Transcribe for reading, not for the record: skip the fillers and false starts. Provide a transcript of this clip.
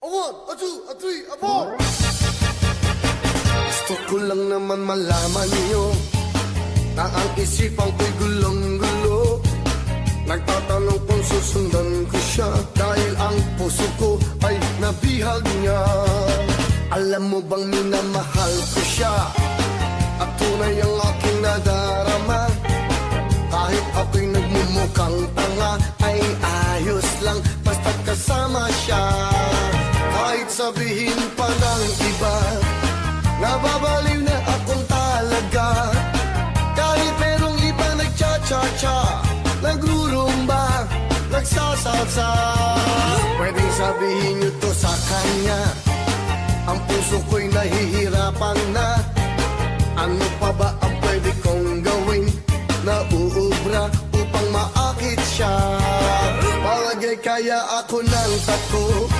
A one, a two, a three, a four. Gusto ko lang naman malaman niyo na ang isipan ko'y gulong-gulo. Nagtatanong kung susundan ko siya dahil ang puso ko ay nabihag niya. Alam mo bang minamahal ko siya at tunay ang aking nadarama. Kahit ako'y nagmumukhang tanga ay ayos lang basta't kasama siya. Kahit sabihin pa ng iba, nababaliw na akong talaga. Kahit merong iba nagcha-cha-cha, nagrurumba, nagsasalsa. Pwedeng sabihin nyo to sa kanya, ang puso ko'y nahihirapan na. Ano pa ba ang pwede kong gawin na uubra upang maakit siya? Palagay kaya ako ng tako